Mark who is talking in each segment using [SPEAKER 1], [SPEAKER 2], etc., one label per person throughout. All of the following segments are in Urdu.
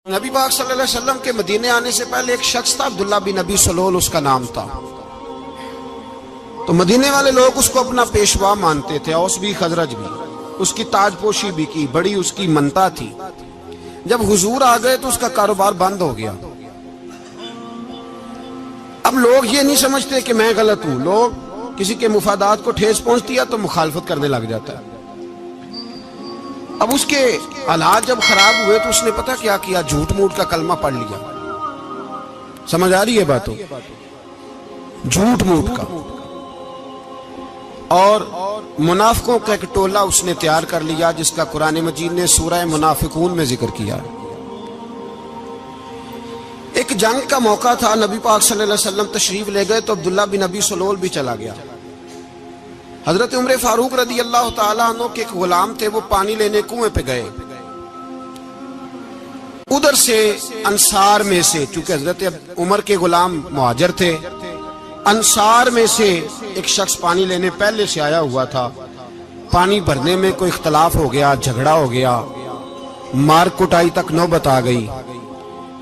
[SPEAKER 1] نبی پاک صلی اللہ علیہ وسلم کے مدینے آنے سے پہلے ایک شخص تھا، عبداللہ بن ابی سلول اس کا نام تھا۔ تو مدینے والے لوگ اس کو اپنا پیشوا مانتے تھے، اوس بھی خزرج بھی، اس کی تاج پوشی بھی کی، بڑی اس کی منتا تھی۔ جب حضور آ گئے تو اس کا کاروبار بند ہو گیا۔ اب لوگ یہ نہیں سمجھتے کہ میں غلط ہوں، لوگ کسی کے مفادات کو ٹھیس پہنچتی ہے تو مخالفت کرنے لگ جاتا ہے۔ اب اس کے حالات جب خراب ہوئے تو اس نے پتہ کیا کیا، جھوٹ موٹ کا کلمہ پڑھ لیا۔ سمجھ آ رہی ہے باتوں؟ جھوٹ موٹ کا، اور منافقوں کا ایک ٹولہ اس نے تیار کر لیا جس کا قرآن مجید نے سورہ منافقون میں ذکر کیا۔ ایک جنگ کا موقع تھا، نبی پاک صلی اللہ علیہ وسلم تشریف لے گئے تو عبداللہ بن ابی سلول بھی چلا گیا۔ حضرت عمر فاروق رضی اللہ تعالیٰ عنہ کے ایک غلام تھے، وہ پانی لینے کنویں پہ گئے۔ ادھر سے انصار میں سے، چونکہ حضرت عمر کے غلام مہاجر تھے، انصار میں سے ایک شخص پانی لینے پہلے سے آیا ہوا تھا۔ پانی بھرنے میں کوئی اختلاف ہو گیا، جھگڑا ہو گیا، مار کٹائی تک نوبت آ گئی۔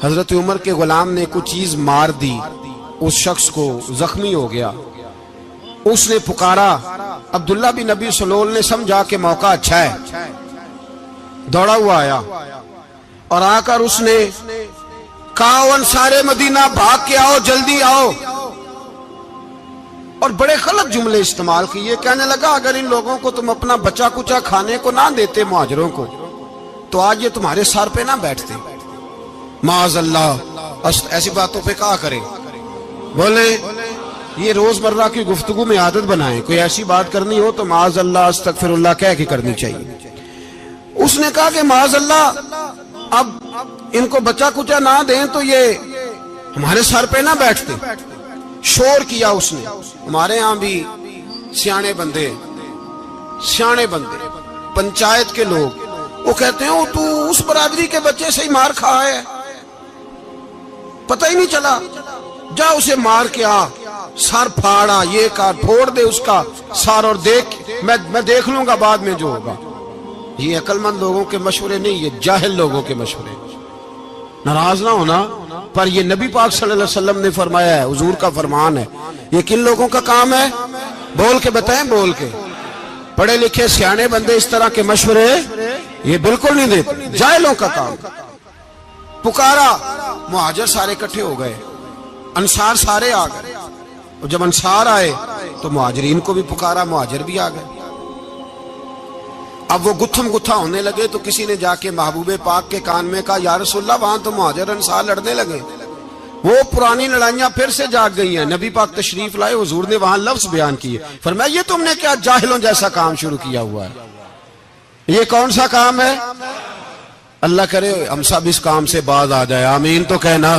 [SPEAKER 1] حضرت عمر کے غلام نے کچھ چیز مار دی، اس شخص کو زخمی ہو گیا۔ اس نے پکارا، عبداللہ بن ابی سلول نے سمجھا کہ موقع اچھا ہے، دوڑا ہوا آیا اور آ کر اس نے کہا، انصار مدینہ بھاگ کے آؤ، جلدی آؤ، اور بڑے غلط جملے استعمال کیے۔ کہنے لگا اگر ان لوگوں کو تم اپنا بچا کچا کھانے کو نہ دیتے مہاجروں کو تو آج یہ تمہارے سر پہ نہ بیٹھتے۔ معاذ اللہ، ایسی باتوں پہ کہا کرے، بولے یہ روزمرہ کی گفتگو میں عادت بنائیں، کوئی ایسی بات کرنی ہو تو معاذ اللہ استغفر اللہ کہہ کے کرنی چاہیے۔ اس نے کہا کہ معاذ اللہ اب ان کو بچا کچا نہ دیں تو یہ ہمارے سر پہ نہ بیٹھتے۔ شور کیا اس نے۔ ہمارے ہاں بھی سیانے بندے پنچایت کے لوگ وہ کہتے ہیں تو اس برادری کے بچے سے ہی مار کھا ہے، پتہ ہی نہیں چلا، جا اسے مار کے آ، سر پھاڑا، یہ کار پھوڑ دے اس کا سر، اور دیکھ میں دیکھ لوں گا بعد میں جو ہوگا۔ یہ عقل مند لوگوں کے مشورے نہیں، یہ جاہل لوگوں کے مشورے۔ ناراض نہ ہونا، پر یہ نبی پاک صلی اللہ علیہ وسلم نے فرمایا ہے، حضور کا فرمان ہے۔ یہ کن لوگوں کا کام ہے؟ بول کے بتائیں، بول کے۔ پڑھے لکھے سیانے بندے اس طرح کے مشورے یہ بالکل نہیں دیتے، جاہلوں کا کام۔ پکارا، مہاجر سارے اکٹھے ہو گئے، انصار سارے آ گئے، اور جب انصار آئے تو مہاجرین کو بھی پکارا، مہاجر بھی آ گئے۔ اب وہ گتھم گتھا ہونے لگے تو کسی نے جا کے محبوب پاک کے کان میں کہا، یا رسول اللہ وہاں تو مہاجر انصار لڑنے لگے۔ وہ پرانی لڑائیاں پھر سے جاگ گئی ہیں۔ نبی پاک تشریف لائے، حضور نے وہاں لفظ بیان کیے، فرمایا یہ تم نے کیا جاہلوں جیسا کام شروع کیا ہوا ہے؟ یہ کون سا کام ہے؟ اللہ کرے ہم سب اس کام سے باز آ جائے، آمین تو کہنا۔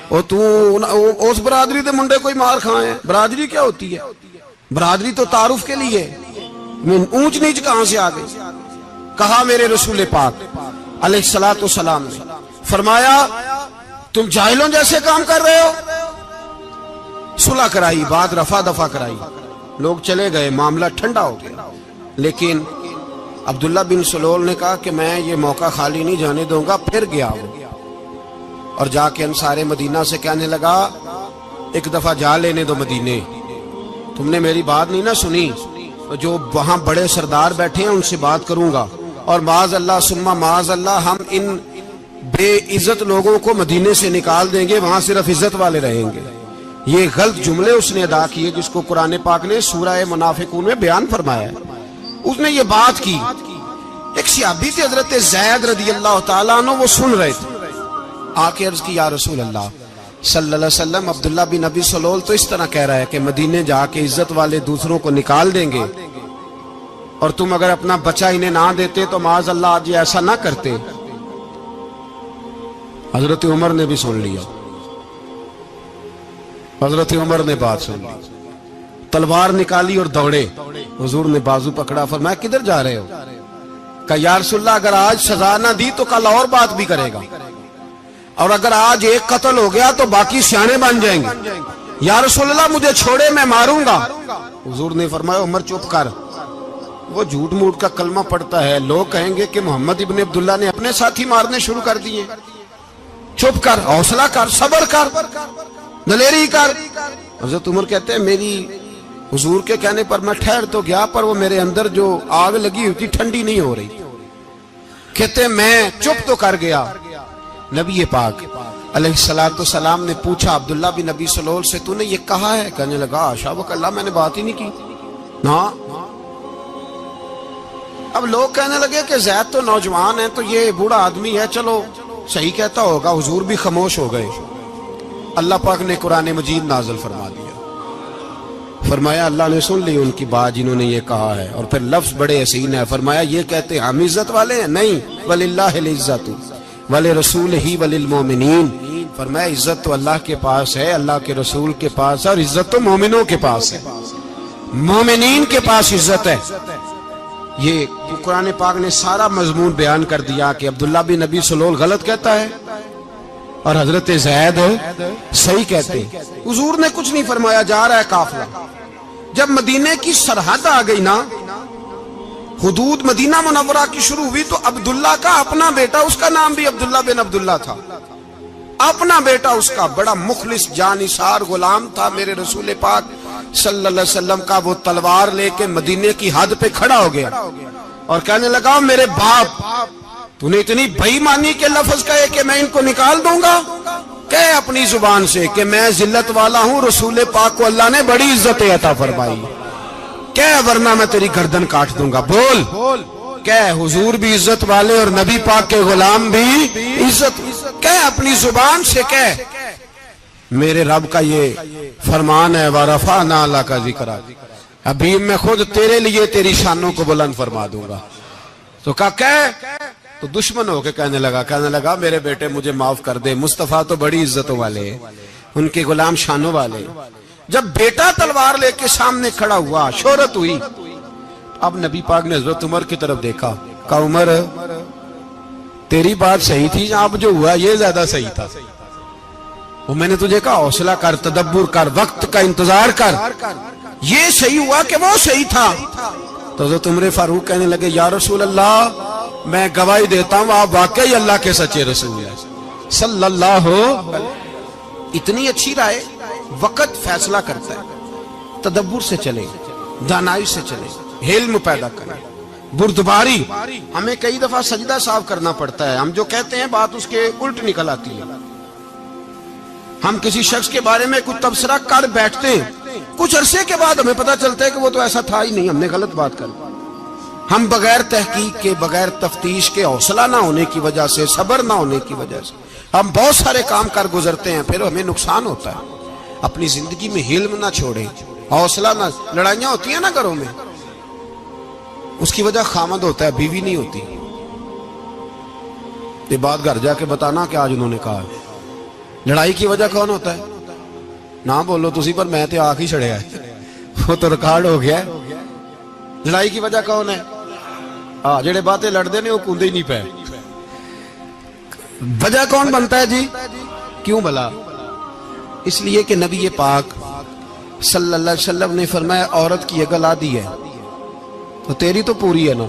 [SPEAKER 1] اور تو اس برادری دے منڈے کوئی مار کھائے؟ برادری کیا ہوتی ہے؟ برادری تو تعارف کے لیے، اونچ نیچ کہاں سے آ گئی؟ کہا میرے رسول پاک علیہ الصلوۃ والسلام نے فرمایا تم جاہلوں جیسے کام کر رہے ہو۔ صلح کرائی، بات رفع دفع کرائی، لوگ چلے گئے، معاملہ ٹھنڈا ہو گیا۔ لیکن عبداللہ بن سلول نے کہا کہ میں یہ موقع خالی نہیں جانے دوں گا۔ پھر گیا وہ اور جا کے انصار مدینہ سے کہنے لگا، ایک دفعہ جا لینے دو مدینے، تم نے میری بات نہیں نہ سنی، جو وہاں بڑے سردار بیٹھے ہیں ان سے بات کروں گا، اور معاذ اللہ ثم معاذ اللہ ہم ان بے عزت لوگوں کو مدینے سے نکال دیں گے، وہاں صرف عزت والے رہیں گے۔ یہ غلط جملے اس نے ادا کیے جس کو قرآن پاک نے سورہ منافقون میں بیان فرمایا ہے۔ اس نے یہ بات کی۔ ایک صحابی تھے حضرت زید رضی اللہ تعالیٰ عنہ، وہ سن رہے تھے، آ کے عرض کی، یا رسول اللہ صلی اللہ علیہ وسلم عبداللہ بن ابی سلول تو اس طرح کہہ رہا ہے کہ مدینے جا کے عزت والے دوسروں کو نکال دیں گے، اور تم اگر اپنا بچہ انہیں نہ دیتے تو معاذ اللہ آج یہ ایسا نہ کرتے۔ حضرت عمر نے بھی سن لیا، حضرت عمر نے بات سن لی، تلوار نکالی اور دوڑے۔ حضور نے بازو پکڑا، فرمایا کدھر جا رہے ہو؟ کہا یا رسول اللہ اگر آج سزا نہ دی تو کل اور بات بھی کرے گا، اور اگر آج ایک قتل ہو گیا تو باقی سیانے بن جائیں گے۔ یا رسول اللہ مجھے چھوڑے، میں ماروں گا۔ حضور نے فرمایا عمر چپ کر، وہ جھوٹ موٹ کا کلمہ پڑھتا ہے، لوگ کہیں گے کہ محمد ابن عبداللہ نے اپنے ساتھی مارنے شروع کر دیے۔ چپ کر، حوصلہ کر، صبر کر، دلیری کر۔ حضرت عمر کہتے ہیں میری حضور کے کہنے پر میں ٹھہر تو گیا، پر وہ میرے اندر جو آگ لگی ہوئی تھی ٹھنڈی نہیں ہو رہی۔ کہتے ہیں میں چپ تو کر گیا۔ نبی پاک علیہ السلام نے پوچھا عبداللہ بن نبی سلول سے، تو نے یہ کہا ہے؟ کہنے لگا حاشا وکلا، میں نے بات ہی نہیں کی نا۔ اب لوگ کہنے لگے کہ زید تو نوجوان ہے، تو یہ بوڑھا آدمی ہے، چلو صحیح کہتا ہوگا۔ حضور بھی خاموش ہو گئے۔ اللہ پاک نے قرآن مجید نازل فرما دیا، فرمایا اللہ نے سن لی ان کی بات جنہوں نے یہ کہا ہے، اور پھر لفظ بڑے حسین ہے، فرمایا یہ کہتے ہم عزت والے ہیں؟ نہیں، وللہ العزت ولرسولہ وللمؤمنین، فرمایا عزت تو اللہ کے پاس ہے، اللہ کے رسول کے پاس ہے، اور عزت تو مومنوں کے پاس ہے، مومنین کے پاس عزت ہے۔ یہ قرآن پاک نے سارا مضمون بیان کر دیا کہ عبداللہ بن نبی سلول غلط کہتا ہے اور حضرت زید صحیح کہتے ہیں۔ حضور نے کچھ نہیں فرمایا، جا رہا ہے قافلہ۔ جب مدینے کی سرحد آ گئی نا، حدود مدینہ منورہ کی شروع ہوئی، تو عبداللہ کا اپنا بیٹا، اس کا نام بھی عبداللہ بن عبداللہ تھا، اپنا بیٹا اس کا بڑا مخلص جانثار غلام تھا میرے رسول پاک صلی اللہ علیہ وسلم کا، وہ تلوار لے کے مدینے کی حد پہ کھڑا ہو گیا اور کہنے لگا میرے باپ، تو نے اتنی بے ایمانی کے لفظ کہے کہ میں ان کو نکال دوں گا؟ کہے اپنی زبان سے کہ میں ذلت والا ہوں، رسول پاک کو اللہ نے بڑی عزت عطا فرمائی، کہے ورنہ میں تیری گردن کاٹ دوں گا۔ بول، کہے حضور بھی عزت والے اور نبی پاک کے غلام بھی عزت، کہے اپنی زبان سے، کہے میرے رب کا یہ فرمان ہے وَرَفَعْنَا لَكَ ذِكْرَكَ، ابھی میں خود تیرے لیے تیری شانوں کو بلند فرما دوں گا۔ تو کہا کہے، تو دشمن ہو کے کہنے لگا میرے بیٹے مجھے معاف کر دے، مصطفیٰ تو بڑی عزتوں والے ہیں، ان کے غلام شانوں والے۔ جب بیٹا تلوار لے کے سامنے کھڑا ہوا، شہرت ہوئی، اب نبی پاک نے حضرت عمر کی طرف دیکھا، کہا عمر تیری بات صحیح تھی، اب جو ہوا یہ زیادہ صحیح تھا، وہ میں نے تجھے کہا حوصلہ کر، تدبر کر، وقت کا انتظار کر، یہ صحیح ہوا کہ وہ صحیح تھا۔ تو حضرت عمر فاروق کہنے لگے یا رسول اللہ، میں گواہی دیتا ہوں آپ واقعی اللہ کے سچے رسول ہیں صلی اللہ علیہ۔ اتنی اچھی رائے، وقت فیصلہ کرتا ہے، تدبر سے چلے، دانائی سے چلے، علم پیدا کریں، بردباری۔ ہمیں کئی دفعہ سجدہ صاف کرنا پڑتا ہے، ہم جو کہتے ہیں بات اس کے الٹ نکل آتی ہے۔ ہم کسی شخص کے بارے میں کچھ تبصرہ کر بیٹھتے ہیں، کچھ عرصے کے بعد ہمیں پتہ چلتا ہے کہ وہ تو ایسا تھا ہی نہیں، ہم نے غلط بات کر۔ ہم بغیر تحقیق کے، بغیر تفتیش کے، حوصلہ نہ ہونے کی وجہ سے، صبر نہ ہونے کی وجہ سے ہم بہت سارے کام کر گزرتے ہیں، پھر ہمیں نقصان ہوتا ہے۔ اپنی زندگی میں علم نہ چھوڑیں، حوصلہ نہ، لڑائیاں ہوتی ہیں نا گھروں میں، اس کی وجہ خامد ہوتا ہے، بیوی نہیں ہوتی۔ یہ بات گھر جا کے بتانا کہ آج انہوں نے کہا ہے۔ لڑائی کی وجہ کون ہوتا ہے؟ نہ بولو تسی، پر میں تے آنکھ ہی چھڑے ہے، وہ تو ریکارڈ ہو گیا ہے۔ لڑائی کی وجہ کون ہے؟ جڑے باتیں لڑتے ہیں وہ کوندے ہی نہیں پے۔ وجہ کون بنتا ہے جی؟ کیوں بلا؟ اس لیے کہ نبی پاک صلی اللہ علیہ وسلم نے فرمایا عورت کی اگل آدھی ہے تو تیری تو پوری ہے نا،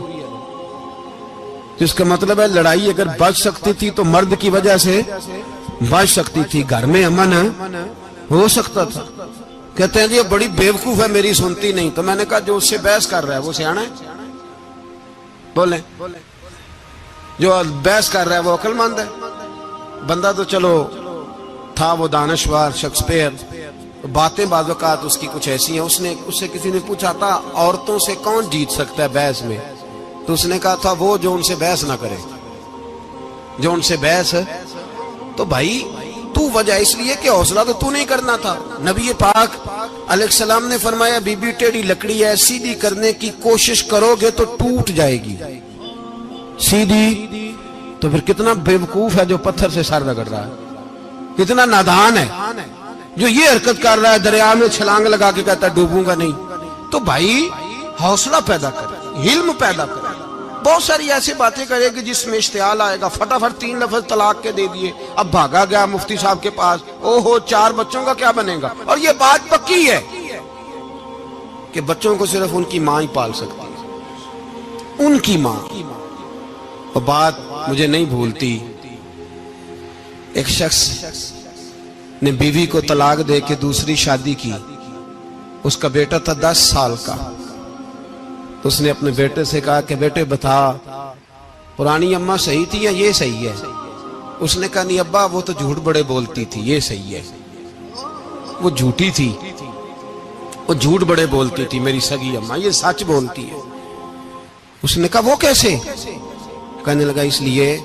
[SPEAKER 1] جس کا مطلب ہے لڑائی اگر بچ سکتی تھی تو مرد کی وجہ سے بچ سکتی تھی، گھر میں امن ہو سکتا تھا۔ کہتے ہیں جی یہ بڑی بیوقوف ہے، میری سنتی نہیں۔ تو میں نے کہا جو اس سے بحث کر رہا ہے وہ سیانا ہے؟ بولیں، جو بحث کر رہا ہے وہ عقل مند ہے؟ بندہ تو چلو تھا وہ دانشور، شیکسپیئر، باتیں بعض اوقات اس کی کچھ ایسی ہیں۔ اس سے کسی نے پوچھا تھا عورتوں سے کون جیت سکتا ہے بحث میں، تو اس نے کہا تھا وہ جو ان سے بحث نہ کرے، جو ان سے بحث۔ تو بھائی تو وجہ اس لیے کہ حوصلہ تو نہیں کرنا تھا۔ نبی پاک علیہ السلام نے فرمایا بی بی ٹیڑھی لکڑی ہے، سیدھی کرنے کی کوشش کرو گے تو ٹوٹ جائے گی، سیدھی۔ تو پھر کتنا بیوقوف ہے جو پتھر سے سر رگڑ رہا ہے، کتنا نادان ہے جو یہ حرکت کر رہا ہے، دریا میں چھلانگ لگا کے کہتا ہے ڈوبوں گا نہیں۔ تو بھائی حوصلہ پیدا کرے، علم پیدا کرے۔ بہت ساری ایسی باتیں کرے کہ جس میں اشتعال آئے گا، فٹافٹ 3 لفظ طلاق کے دے دیے، اب بھاگا گیا مفتی صاحب کے پاس، او ہو 4 بچوں کا کیا بنے گا؟ اور یہ بات پکی ہے کہ بچوں کو صرف ان کی ماں ہی پال سکتی ہے، ان کی ماں۔ اور بات مجھے نہیں بھولتی، ایک شخص نے بیوی کو طلاق دے کے دوسری شادی کی. اس کا بیٹا تھا 10 سال کا. تو اس نے اپنے بیٹے سے کہا کہ بیٹے بتا پرانی اماں صحیح تھی یا یہ صحیح ہے؟ اس نے کہا نہیں ابا وہ تو جھوٹ بڑے بولتی تھی، یہ صحیح ہے. وہ جھوٹی تھی، وہ جھوٹ بڑے بولتی تھی میری سگی اماں، یہ سچ بولتی ہے. اس نے کہا وہ کیسے؟ کہنے لگا اس لیے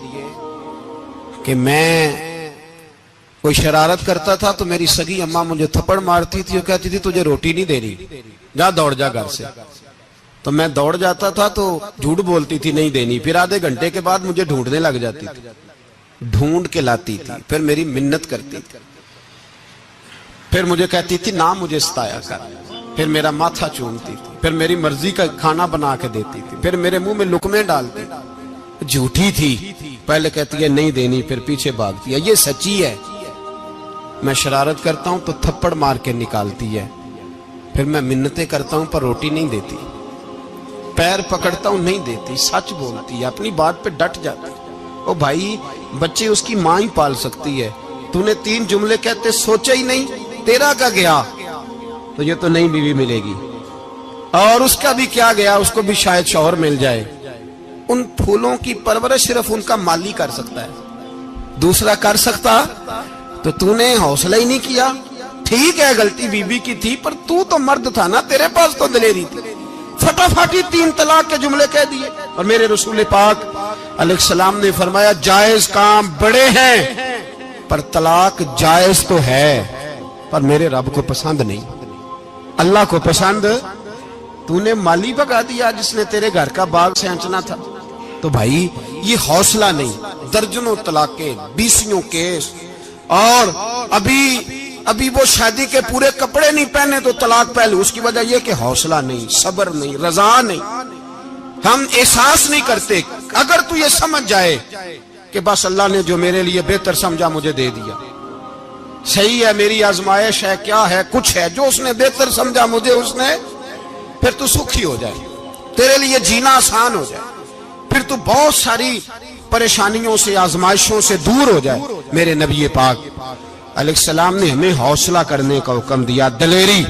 [SPEAKER 1] کہ میں کوئی شرارت کرتا تھا تو میری سگی اماں مجھے تھپڑ مارتی تھی اور کہتی تھی تجھے روٹی نہیں دے رہی، جا دوڑ جا گھر سے. تو میں دوڑ جاتا تھا تو جھوٹ بولتی تھی نہیں دینی، پھر آدھے گھنٹے کے بعد مجھے ڈھونڈنے لگ جاتی تھی، ڈھونڈ کے لاتی تھی، پھر میری منت کرتی تھی، پھر مجھے کہتی تھی نہ مجھے ستایا کر، پھر میرا ماتھا چومتی تھی، پھر میری مرضی کا کھانا بنا کے دیتی تھی، پھر میرے منہ میں لقمے ڈالتی. جھوٹی تھی، پہلے کہتی ہے نہیں دینی، پھر پیچھے بھاگتی ہے. یہ سچی ہے، میں شرارت کرتا ہوں تو تھپڑ مار کے نکالتی ہے، پھر میں منتیں کرتا ہوں پر روٹی نہیں دیتی، پیر پکڑتا ہوں نہیں دیتی. سچ بولتی ہے، اپنی بات پہ ڈٹ جاتی. او بھائی بچے اس کی ماں ہی پال سکتی ہے، تو نے 3 جملے کہتے سوچا ہی نہیں، تیرا کا گیا تو یہ تو نئی بیوی ملے گی، اور اس کا بھی کیا گیا، اس کو بھی شاید شوہر مل جائے. ان پھولوں کی پرورش صرف ان کا مالی کر سکتا ہے، دوسرا کر سکتا تو نے حوصلہ ہی نہیں کیا. ٹھیک ہے غلطی بی بی کی تھی پر تو مرد تھا نا، تیرے پاس تو دلیری تھی. فٹافٹی 3 طلاق کے جملے کہہ دیے. اور میرے رسول پاک علیہ السلام نے فرمایا جائز کام بڑے ہیں پر طلاق جائز تو ہے پر میرے رب کو پسند نہیں، اللہ کو پسند. تو نے مالی بگا دیا جس نے تیرے گھر کا باغ سینچنا تھا. تو بھائی یہ حوصلہ نہیں، درجنوں طلاقیں، 20 کیس، اور ابھی وہ شادی کے پورے کپڑے نہیں پہنے تو طلاق پہلے. اس کی وجہ یہ کہ حوصلہ نہیں، صبر نہیں، رضا نہیں، ہم احساس نہیں کرتے. اگر تو یہ سمجھ جائے کہ بس اللہ نے جو میرے لیے بہتر سمجھا مجھے دے دیا، صحیح ہے میری آزمائش ہے، کیا ہے کچھ ہے جو اس نے بہتر سمجھا مجھے اس نے، پھر تو سکھی ہو جائے، تیرے لیے جینا آسان ہو جائے، پھر تو بہت ساری پریشانیوں سے آزمائشوں سے دور ہو جائے. میرے نبی پاک علیہ السلام نے ہمیں حوصلہ کرنے کا حکم دیا، دلیری.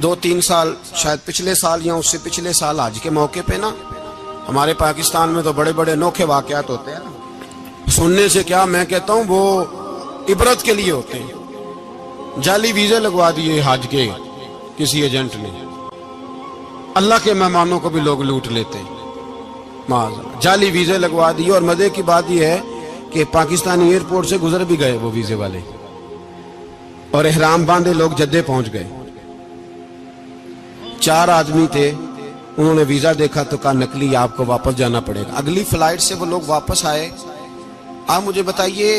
[SPEAKER 1] 2-3 سال شاید پچھلے سال یا اس سے پچھلے سال حج کے موقع پہ نا ہمارے پاکستان میں تو بڑے بڑے انوکھے واقعات ہوتے ہیں، سننے سے کیا میں کہتا ہوں وہ عبرت کے لیے ہوتے ہیں. جعلی ویزے لگوا دیے حج کے کسی ایجنٹ نے، اللہ کے مہمانوں کو بھی لوگ لوٹ لیتے ہیں، جعلی ویزے لگوا دیے. اور مزے کی بات یہ ہے کہ پاکستانی ایئرپورٹ سے گزر بھی گئے وہ ویزے والے، اور احرام باندھے لوگ جدے پہنچ گئے. 4 آدمی تھے، انہوں نے ویزا دیکھا تو کہا نقلی آپ کو واپس جانا پڑے گا. اگلی فلائٹ سے وہ لوگ واپس آئے. آپ مجھے بتائیے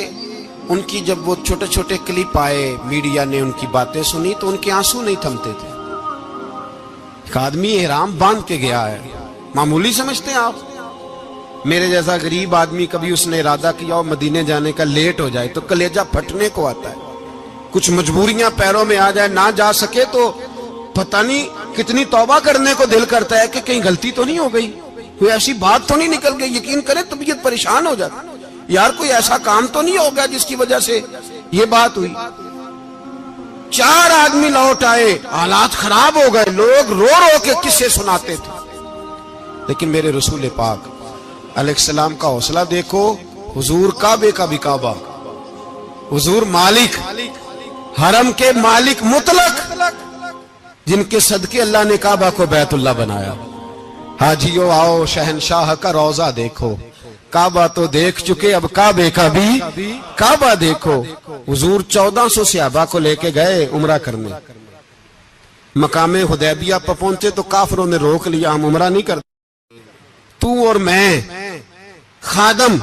[SPEAKER 1] ان کی جب وہ چھوٹے چھوٹے کلپ آئے، میڈیا نے ان کی باتیں سنی تو ان کے آنسو نہیں تھمتے تھے. ایک آدمی احرام باندھ کے گیا ہے، معمولی سمجھتے ہیں آپ؟ میرے جیسا غریب آدمی کبھی اس نے ارادہ کیا اور مدینے جانے کا لیٹ ہو جائے تو کلیجہ پھٹنے کو آتا ہے. کچھ مجبوریاں پیروں میں آ جائے، نہ جا سکے تو پتہ نہیں کتنی توبہ کرنے کو دل کرتا ہے کہ کہیں غلطی تو نہیں ہو گئی، کوئی ایسی بات تو نہیں نکل گئی. یقین کریں طبیعت پریشان ہو جاتی، یار کوئی ایسا کام تو نہیں ہوگا جس کی وجہ سے یہ بات ہوئی. 4 آدمی لوٹ آئے، حالات خراب ہو گئے، لوگ رو رو کے قصے سناتے تھے. لیکن میرے رسول پاک علیہ السلام کا حوصلہ دیکھو. حضور کعبے کا بھی کعبہ، حضور مالک، حرم کے مالک مطلق، جن کے صدقے اللہ نے کعبہ کو بیت اللہ بنایا. حاجیو آؤ شہنشاہ کا روضہ دیکھو، کعبہ تو دیکھ چکے اب کعبے کا بھی کعبہ دیکھو. حضور 1400 صحابہ کو لے کے گئے عمرہ کرنے. مقام حدیبیہ پر پہنچے تو کافروں نے روک لیا، ہم عمرہ نہیں کرتے. تو اور میں خادم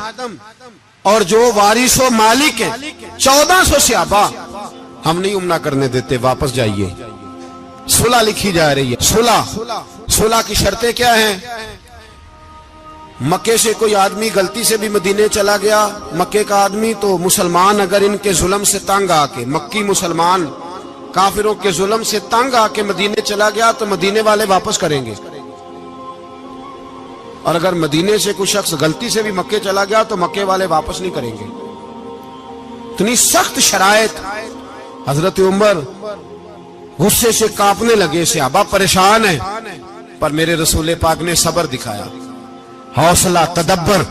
[SPEAKER 1] اور جو وارث و مالک ہیں 1400 صحابہ، ہم نہیں عمرہ کرنے دیتے، واپس جائیے. صلح لکھی جا رہی ہے. صلح کی شرطیں کیا ہیں؟ مکے سے کوئی آدمی غلطی سے بھی مدینے چلا گیا، مکے کا آدمی، تو مسلمان اگر ان کے ظلم سے تنگ آ کے، مکی مسلمان کافروں کے ظلم سے تنگ آ کے مدینے چلا گیا تو مدینے والے واپس کریں گے. اور اگر مدینے سے کوئی شخص غلطی سے بھی مکے چلا گیا تو مکے والے واپس نہیں کریں گے. اتنی سخت شرائط. حضرت عمر غصے سے کانپنے لگے, صحابہ پریشان ہیں, پر میرے رسول پاک نے صبر دکھایا, حوصلہ, تدبر.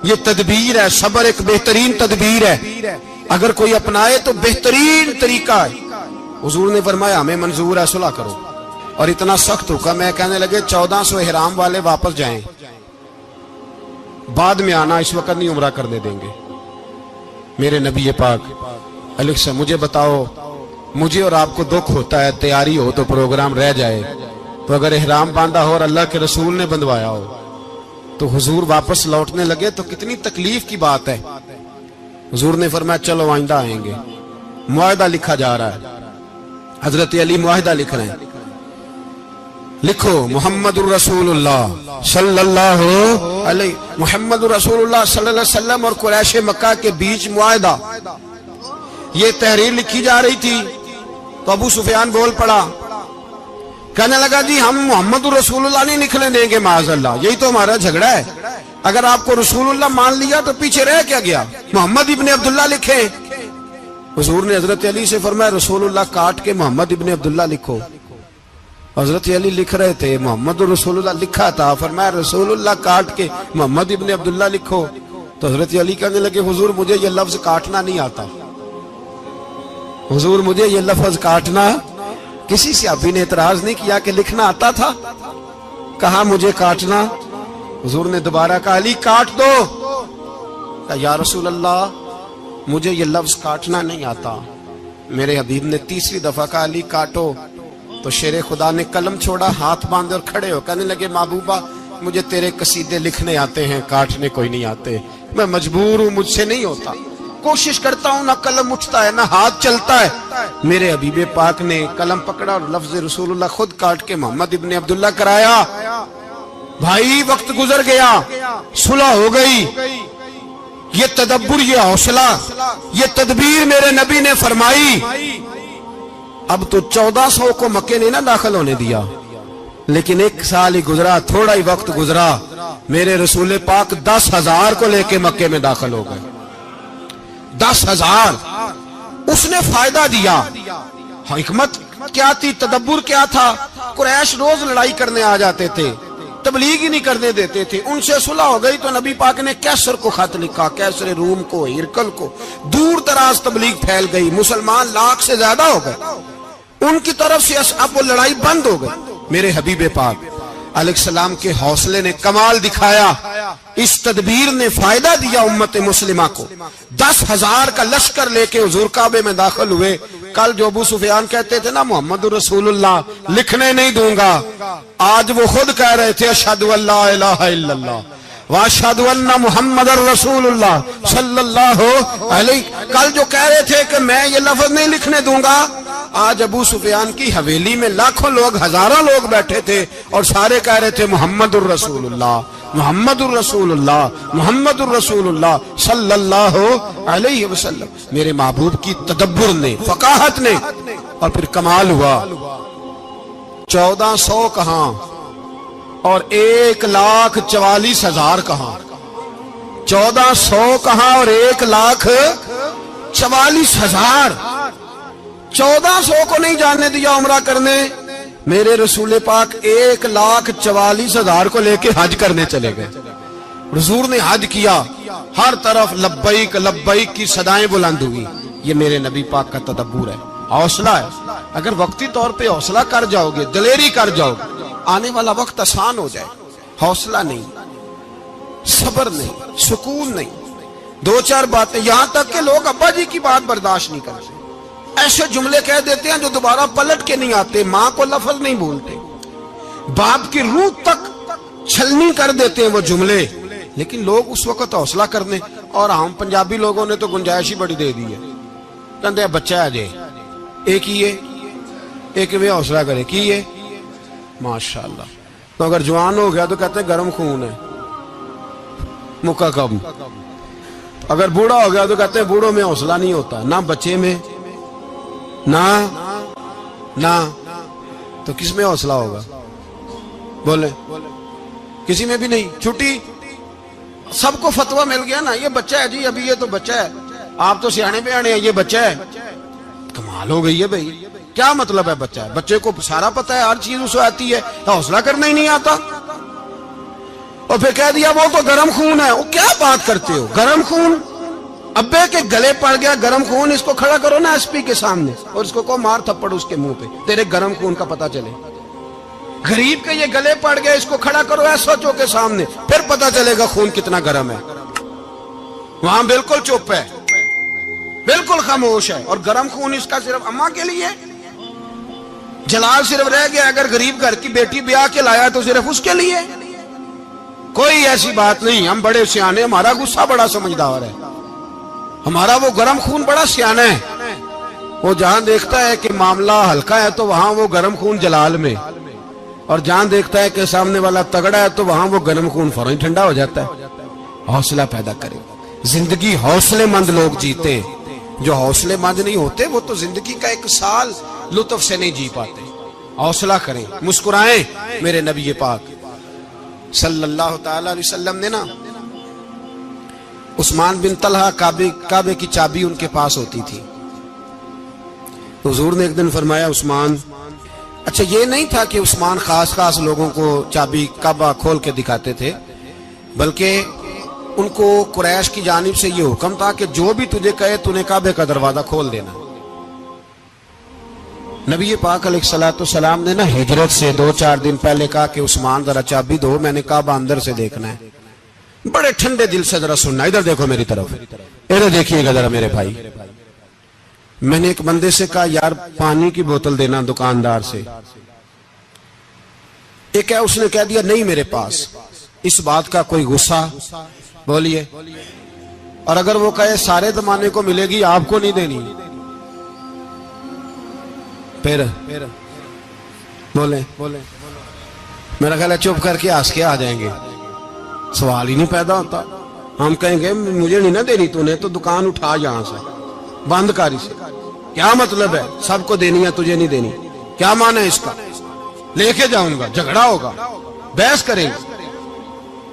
[SPEAKER 1] یہ تدبیر ہے, صبر ایک بہترین تدبیر ہے, اگر کوئی اپنائے تو بہترین طریقہ ہے. حضور نے فرمایا ہمیں منظور ہے, صلح کرو. اور اتنا سخت حکم ہے, کہنے لگے 1400 احرام والے واپس جائیں, بعد میں آنا, اس وقت نہیں عمرہ کرنے دیں گے. میرے نبی پاک علیہ السلام, مجھے بتاؤ, مجھے اور آپ کو دکھ ہوتا ہے تیاری ہو تو پروگرام رہ جائے, تو اگر احرام باندھا ہو اور اللہ کے رسول نے بندھوایا ہو تو حضور واپس لوٹنے لگے تو کتنی تکلیف کی بات ہے. حضور نے فرمایا چلو آئندہ آئیں گے. معاہدہ لکھا جا رہا ہے, حضرت علی معاہدہ لکھ رہے ہیں, لکھو محمد الرسول اللہ صلی اللہ علیہ, محمد الرسول اللہ صلی اللہ علیہ وسلم اور قریش مکہ کے بیچ معاہدہ. یہ تحریر لکھی جا رہی تھی تو ابو سفیان بول پڑا, کہنے لگا جی ہم محمد الرسول اللہ نہیں نکلنے دیں گے معاذ اللہ, یہی تو ہمارا جھگڑا ہے. اگر آپ کو رسول اللہ مان لیا تو پیچھے رہ کیا گیا, محمد ابن عبداللہ لکھیں. حضور نے حضرت علی سے فرمایا رسول اللہ کاٹ کے محمد ابن عبداللہ لکھو. حضرت علی لکھ رہے تھے, محمد رسول اللہ لکھا تھا, فرمایا رسول اللہ کاٹ کے محمد ابن عبداللہ لکھو. تو حضرت علی کہنے لگے حضور مجھے یہ لفظ کاٹنا نہیں آتا, حضور مجھے یہ لفظ کاٹنا. کسی صحابی نے اعتراض نہیں کیا کہ لکھنا آتا تھا, کہا مجھے کاٹنا. حضور نے دوبارہ کہا علی کاٹ دو. کہا یا رسول اللہ مجھے یہ لفظ کاٹنا نہیں آتا. میرے حبیب نے تیسری دفعہ کہا علی کاٹو. تو شیر خدا نے قلم چھوڑا, ہاتھ باندھے اور کھڑے ہو کہنے لگے محبوبہ مجھے تیرے قصیدے لکھنے آتے ہیں, کاٹنے کوئی نہیں آتے. میں مجبور ہوں, مجھ سے نہیں ہوتا, کوشش کرتا ہوں, نہ قلم اٹھتا ہے نہ ہاتھ چلتا ہے. میرے حبیب پاک نے قلم پکڑا اور لفظ رسول اللہ خود کاٹ کے محمد ابن عبداللہ کرایا. بھائی وقت گزر گیا, صلح ہو گئی. یہ تدبر, یہ حوصلہ, یہ تدبیر میرے نبی نے فرمائی. اب تو 1400 کو مکے نے نہ داخل ہونے دیا, لیکن ایک سال ہی گزرا, تھوڑا ہی وقت گزرا, میرے رسول پاک 10,000 کو لے کے مکے میں داخل ہو گئے. 10,000 اس نے فائدہ دیا. حکمت کیا تھی, تدبر کیا تھا؟ قریش روز لڑائی کرنے آ جاتے تھے, تبلیغ ہی نہیں کرنے دیتے تھے. ان سے صلح ہو گئی تو نبی پاک نے کیسر کو خط لکھا, کیسر روم کو, ہرکل کو. دور دراز تبلیغ پھیل گئی, مسلمان 100,000 سے زیادہ ہو گئے. ان کی طرف سے اب وہ لڑائی بند ہو گئی. میرے حبیب پاک علیہ السلام کے حوصلے نے کمال دکھایا, اس تدبیر نے فائدہ دیا امت مسلمہ کو. 10,000 کا لشکر لے کے حضور کعبے میں داخل ہوئے. کل جو ابو سفیان کہتے تھے نا محمد رسول اللہ لکھنے نہیں دوں گا, آج وہ خود کہہ رہے تھے اشہد ان لا الہ الا اللہ واشہد ان محمد رسول اللہ صلی اللہ علیہ. کل جو کہہ رہے تھے کہ میں یہ لفظ نہیں لکھنے دوں گا, آج ابو سفیان کی حویلی میں لاکھوں لوگ, ہزاروں لوگ بیٹھے تھے اور سارے کہہ رہے تھے محمد الرسول اللہ, محمد الرسول اللہ, محمد الرسول اللہ صلی اللہ علیہ وسلم. میرے محبوب کی تدبر نے, فقاہت نے, اور پھر کمال ہوا. 1400 کہاں اور 1,44,000 کہاں, 1400 کہاں اور 1,44,000. 1400 کو نہیں جانے دیا عمرہ کرنے. میرے رسول پاک 1,44,000 کو لے کے حج کرنے چلے گئے. حضور نے حج کیا, ہر طرف لبیک لبیک کی صدائیں بلند ہوئی. یہ میرے نبی پاک کا تدبر ہے, حوصلہ ہے. اگر وقتی طور پہ حوصلہ کر جاؤ گے, دلیری کر جاؤ گے, آنے والا وقت آسان ہو جائے. حوصلہ نہیں, صبر نہیں, سکون نہیں, 2-4 باتیں, یہاں تک کہ لوگ ابا جی کی بات برداشت نہیں کرتے, ایسے جملے کہہ دیتے ہیں جو دوبارہ پلٹ کے نہیں آتے. ماں کو لفظ نہیں بولتے, باپ کی روح تک چھلنی کر دیتے ہیں وہ جملے. لیکن لوگ اس وقت حوصلہ کرنے, اور ہم پنجابی لوگوں نے تو گنجائش ہی بڑی دے دی ہے. کہتے ہیں بچہ ہے جے ایک ہی ہے, ایک میں حوصلہ کرے کی ہے ماشاءاللہ. تو اگر جوان ہو گیا تو کہتے ہیں گرم خون ہے, مکہ کب. اگر بوڑھا ہو گیا تو کہتے ہیں بوڑھوں میں حوصلہ نہیں ہوتا, نہ بچے میں نہ تو کس میں حوصلہ ہوگا؟ بولے کسی میں بھی نہیں. چھٹی سب کو فتویٰ مل گیا نا, یہ بچہ ہے جی, ابھی یہ تو بچہ ہے, آپ تو سیانے بیانے ہیں, یہ بچہ ہے. کمال ہو گئی ہے بھائی, کیا مطلب ہے بچہ ہے؟ بچے کو سارا پتہ ہے, ہر چیز اسے آتی ہے, حوصلہ کرنا ہی نہیں آتا. اور پھر کہہ دیا وہ تو گرم خون ہے. وہ کیا بات کرتے ہو, گرم خون؟ ابے کے گلے پڑ گیا گرم خون, اس کو کھڑا کرو نا ایس پی کے سامنے اور اس کو مار تھپڑ اس کے منہ پہ, تیرے گرم خون کا پتہ چلے. غریب کے یہ گلے پڑ گئے, اس کو کھڑا کرو ایس ایچ او کے سامنے, پھر پتہ چلے گا خون کتنا گرم ہے. وہاں بالکل چپ ہے, بالکل خاموش ہے. اور گرم خون اس کا صرف اماں کے لیے, جلال صرف رہ گیا اگر غریب گھر کی بیٹی بیاہ کے لایا تو صرف اس کے لیے. کوئی ایسی بات نہیں, ہم بڑے سیانے, ہمارا غصہ بڑا سمجھدار ہے, ہمارا وہ گرم خون بڑا سیانا ہے. وہ جہاں دیکھتا ہے کہ معاملہ ہلکا ہے تو وہاں وہ گرم خون جلال میں, اور جہاں دیکھتا ہے کہ سامنے والا تگڑا ہے تو وہاں وہ گرم خون فوراً ٹھنڈا ہو جاتا ہے. حوصلہ پیدا کرے. زندگی حوصلے مند لوگ جیتے ہیں, جو حوصلے مند نہیں ہوتے وہ تو زندگی کا ایک سال لطف سے نہیں جی پاتے. حوصلہ کریں, مسکرائیں. میرے نبی پاک صلی اللہ تعالی علیہ وسلم نے نا, عثمان بن طلحہ کعبے کی چابی ان کے پاس ہوتی تھی. حضور نے ایک دن فرمایا عثمان, اچھا یہ نہیں تھا کہ عثمان خاص لوگوں کو چابی کعبہ کھول کے دکھاتے تھے, بلکہ ان کو قریش کی جانب سے یہ حکم تھا کہ جو بھی تجھے کہے تو نے کعبے کا دروازہ کھول دینا. نبی پاک علیہ الصلوۃ والسلام نے نا ہجرت سے 2-4 دن پہلے کہا کہ عثمان ذرا چابی دو, میں نے کعبہ اندر سے دیکھنا ہے. بڑے ٹھنڈے دل سے ذرا سننا, ادھر دیکھو میری طرف, ادھر دیکھیے گا ذرا میرے بھائی. میں نے ایک بندے سے کہا یار پانی کی بوتل دینا دکاندار سے, ایک ہے اس نے کہہ دیا نہیں میرے پاس. اس بات کا کوئی غصہ بولیے, اور اگر وہ کہے سارے زمانے کو ملے گی آپ کو نہیں دینی, پھر بولیں میرا خیال ہے چپ کر کے ہنس کے آ جائیں گے, سوال ہی نہیں پیدا ہوتا. ہم کہیں گے مجھے نہیں نہ دینی, تو نے تو دکان اٹھا یہاں سے بند کاری سے. کیا مطلب ہے سب کو دینی ہے تجھے نہیں دینی, کیا معنی ہے اس کا؟ لے کے جاؤں گا, جھگڑا ہوگا, بحث کریں گے.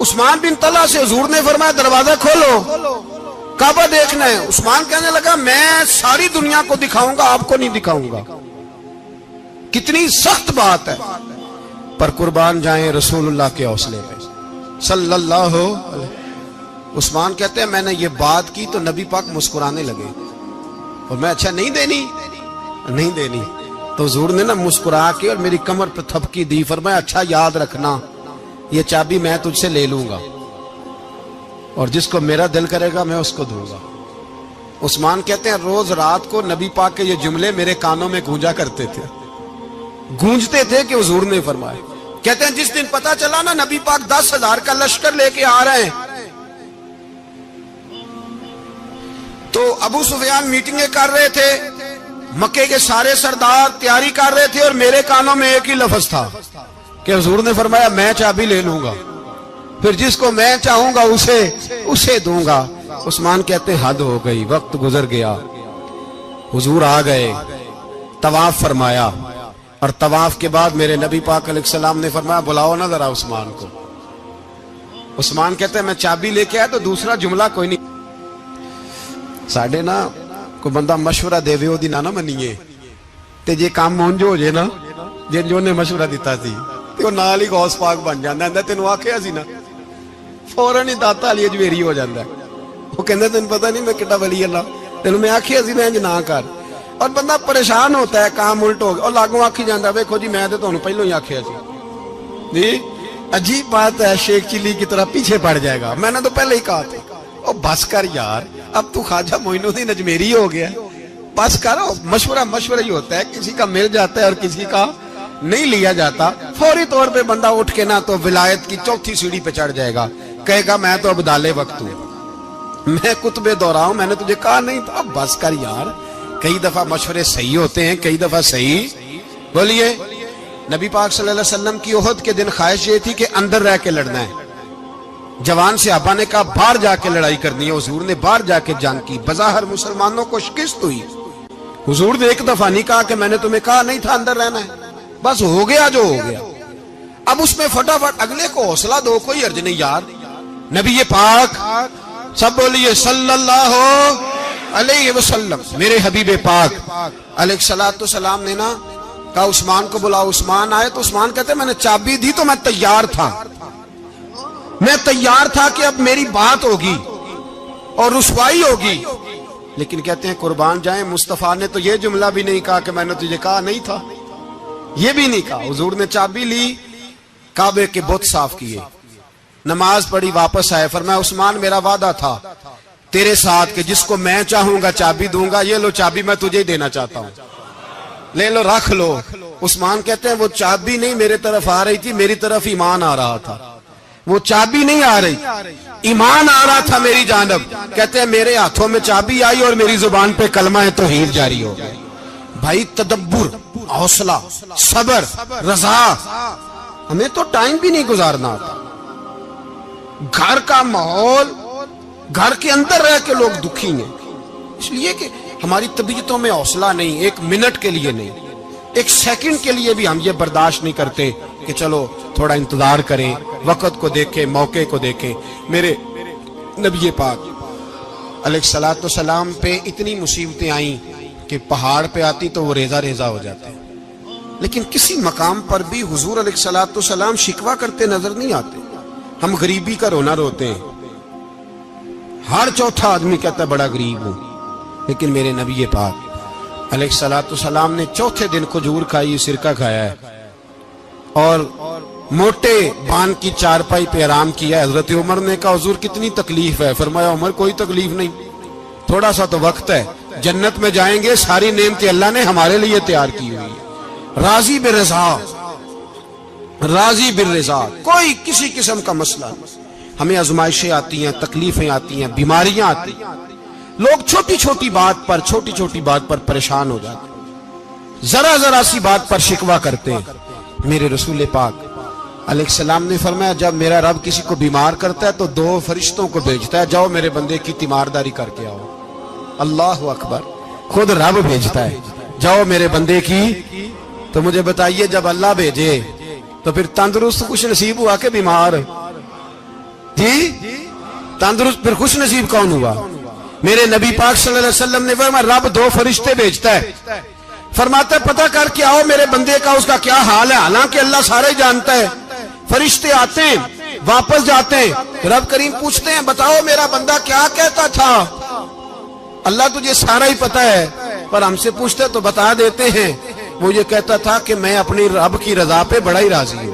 [SPEAKER 1] عثمان بن طلحہ سے حضور نے فرمایا دروازہ کھولو, کعبہ دیکھنا ہے. عثمان کہنے لگا میں ساری دنیا کو دکھاؤں گا, آپ کو نہیں دکھاؤں گا. کتنی سخت بات ہے, پر قربان جائیں رسول اللہ کے حوصلے پہ صلی اللہ علیہ. عثمان کہتے ہیں میں نے یہ بات کی تو نبی پاک مسکرانے لگے, اور میں اچھا نہیں دینی, تو حضور نے نا مسکرا کے اور میری کمر پہ تھپکی دی, فرمایا اچھا یاد رکھنا یہ چابی میں تجھ سے لے لوں گا, اور جس کو میرا دل کرے گا میں اس کو دوں گا. عثمان کہتے ہیں روز رات کو نبی پاک کے یہ جملے میرے کانوں میں گونجتے تھے کہ حضور نے فرمایا. کہتے ہیں جس دن پتا چلا نا نبی پاک 10,000 کا لشکر لے کے آ رہے ہیں, تو ابو سفیان میٹنگیں کر رہے تھے, مکے کے سارے سردار تیاری کر رہے تھے, اور میرے کانوں میں ایک ہی لفظ تھا کہ حضور نے فرمایا میں چابی لے لوں گا, پھر جس کو میں چاہوں گا اسے دوں گا. عثمان کہتے حد ہو گئی, وقت گزر گیا, حضور آ گئے, طواف فرمایا, اور طواف کے بعد میرے نبی پاک علیہ السلام نے فرمایا بلاؤ نا ذرا عثمان کو. عثمان کہتے ہیں میں چابی لے کے آیا تو دوسرا جملہ کوئی نہیں. ساڑھے نا کوئی بندہ مشورہ دے وے دی نہ منیے تے جے کام مونجو ہو جے نا, جن جو نے مشورہ دیتا سی تے وہ نال ہی غوث پاک بن جاندا ہے. تینوں آکھیا سی نا فوراً ہی داتا علی اجمیری ہو جاندا ہے. وہ کہندا تینوں پتہ نہیں میں کڈا ولی اللہ, تینوں میں آکھیا سی میں انج نہ کر, اور بندہ پریشان ہوتا ہے کام الٹ ہو گیا, اور لاگوں آکھی جاندا ویکھو جی میں تے تانوں پہلو ہی آکھیا سی. جی عجیب بات ہے, شیخ چلی کی طرح پیچھے پڑ جائے گا, میں نے تو پہلے ہی کہا تھا. او بس کر یار, اب تو خواجہ معین الدین اجمیری ہو گیا, بس کر. مشورہ ہی ہوتا ہے, کسی کا مل جاتا ہے اور کسی کا نہیں لیا جاتا. فوری طور پہ بندہ اٹھ کے نا تو ولایت کی 4تھی سیڑھی پہ چڑھ جائے گا, کہے گا میں تو ابدال وقت ہوں, میں قطب دورہ ہوں, میں نے تجھے کہا نہیں تھا. بس کر یار, کئی دفعہ مشورے صحیح ہوتے ہیں, کئی دفعہ صحیح. بولیے نبی پاک صلی اللہ علیہ وسلم کی احد کے دن خواہش یہ تھی کہ اندر رہ کے لڑنا ہے. جوان صحابہ نے کہا باہر جا کے لڑائی کرنی ہے, حضور نے باہر جا کے جنگ کی. بظاہر مسلمانوں کو شکست ہوئی, حضور نے ایک دفعہ نہیں کہا کہ میں نے تمہیں کہا نہیں تھا اندر رہنا ہے, بس ہو گیا جو ہو گیا. اب اس میں فٹافٹ اگلے کو حوصلہ دو، کوئی عرض نہیں یار. نبی پاک سب بولیے صلی اللہ علیہ وسلم، میرے حبیب پاک علیہ الصلوۃ والسلام نے نا کہا عثمان کو بلاؤ. عثمان آئے تو عثمان کہتے میں نے چابی دی تو میں تیار تھا، میں تیار تھا کہ اب میری بات ہوگی اور رسوائی ہوگی. لیکن کہتے ہیں قربان جائیں مصطفیٰ نے تو یہ جملہ بھی نہیں کہا کہ میں نے تجھے کہا نہیں تھا، یہ بھی نہیں کہا. حضور نے چابی لی، کعبے کے بت صاف کیے، نماز پڑھی، واپس آئے. فرمایا عثمان میرا وعدہ تھا تیرے ساتھ کہ جس کو میں چاہوں گا چابی دوں گا، یہ لو چابی میں تجھے ہی دینا چاہتا ہوں، لے لو رکھ لو. عثمان کہتے ہیں وہ چابی نہیں میرے طرف آ رہی تھی، میری طرف ایمان آ رہا تھا. وہ چابی نہیں آ رہی، ایمان آ رہا تھا میری جانب. کہتے ہیں میرے ہاتھوں میں چابی آئی اور میری زبان پہ کلمہ توحید جاری ہو گیا. بھائی تدبر، حوصلہ، صبر، رضا، ہمیں تو ٹائم بھی نہیں گزارنا آتا. گھر کا ماحول، گھر کے اندر رہ کے لوگ دکھی ہیں، اس لیے کہ ہماری طبیعتوں میں حوصلہ نہیں، ایک منٹ کے لیے نہیں، ایک سیکنڈ کے لیے بھی ہم یہ برداشت نہیں کرتے کہ چلو تھوڑا انتظار کریں، وقت کو دیکھیں، موقع کو دیکھیں. میرے نبی پاک علیہ الصلوۃ والسلام پہ اتنی مصیبتیں آئیں کہ پہاڑ پہ آتی تو وہ ریزہ ریزہ ہو جاتے، لیکن کسی مقام پر بھی حضور علیہ الصلوۃ والسلام شکوہ کرتے نظر نہیں آتے. ہم غریبی کا رونا روتے ہیں، ہر چوتھا آدمی کہتا ہے بڑا غریب ہوں، لیکن میرے نبی پاک علیہ الصلوۃ والسلام نے چوتھے دن کھجور کھائی، سرکہ کھایا ہے اور موٹے بان کی چارپائی پہ آرام کیا. حضرت عمر نے کہا حضور کتنی تکلیف ہے؟ فرمایا عمر کوئی تکلیف نہیں، تھوڑا سا تو وقت ہے، جنت میں جائیں گے، ساری نعمتیں اللہ نے ہمارے لیے تیار کی ہوئی ہے. راضی بالرضا، راضی بالرضا، کوئی کسی قسم کا مسئلہ نہیں. ہمیں آزمائشیں آتی ہیں، تکلیفیں آتی ہیں، بیماریاں آتی ہیں، لوگ چھوٹی چھوٹی بات پر پریشان ہو جاتے ہیں، ذرا سی بات پر شکوہ کرتے ہیں. میرے رسول پاک علیہ السلام نے فرمایا جب میرا رب کسی کو بیمار کرتا ہے تو 2 فرشتوں کو بھیجتا ہے، جاؤ میرے بندے کی تیمارداری کر کے آؤ. اللہ اکبر، خود رب بھیجتا ہے، جاؤ میرے بندے کی. تو مجھے بتائیے جب اللہ بھیجے تو پھر تندرست خوش نصیب ہوا کہ بیمار؟ جی تندرست پھر خوش نصیب کون ہوا؟ میرے نبی پاک صلی اللہ علیہ وسلم نے فرمایا رب 2 فرشتے بھیجتا ہے، فرماتا ہے پتہ کر کے آؤ میرے بندے کا اس کا کیا حال ہے، حالانکہ اللہ سارے جانتا ہے. فرشتے آتے ہیں، واپس جاتے ہیں، رب کریم پوچھتے ہیں بتاؤ میرا بندہ کیا کہتا تھا؟ اللہ تجھے سارا ہی پتہ ہے، پر ہم سے پوچھتے تو بتا دیتے ہیں. وہ یہ کہتا تھا کہ میں اپنی رب کی رضا پہ بڑا ہی راضی ہوں.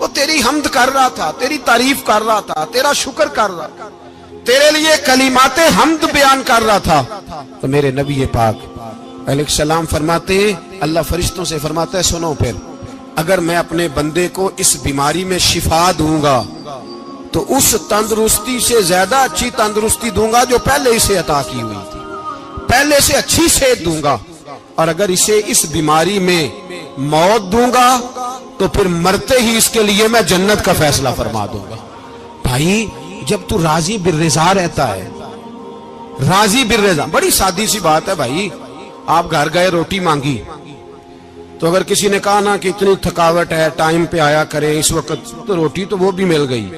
[SPEAKER 1] وہ تیری حمد کر رہا تھا، تیری تعریف کر رہا تھا، تیرا شکر کر رہا تھا، تیرے لیے کلمات حمد بیان کر رہا تھا. تو میرے نبی پاک علیہ السلام فرماتے ہیں، اللہ فرشتوں سے فرماتا ہے سنو پھر اگر میں اپنے بندے کو اس بیماری میں شفا دوں گا تو اس تندرستی سے زیادہ اچھی تندرستی دوں گا جو پہلے اسے عطا کی ہوئی تھی، پہلے سے اچھی صحت دوں گا. اور اگر اسے اس بیماری میں موت دوں گا تو پھر مرتے ہی اس کے لیے میں جنت کا فیصلہ فرما دوں گا. بھائی جب تو راضی بالرضا رہتا ہے، راضی بالرضا، بڑی سادی سی بات ہے بھائی. آپ گھر گئے روٹی مانگی تو اگر کسی نے کہا نا کہ اتنی تھکاوٹ ہے ٹائم پہ آیا کریں اس وقت، تو روٹی تو وہ بھی مل گئی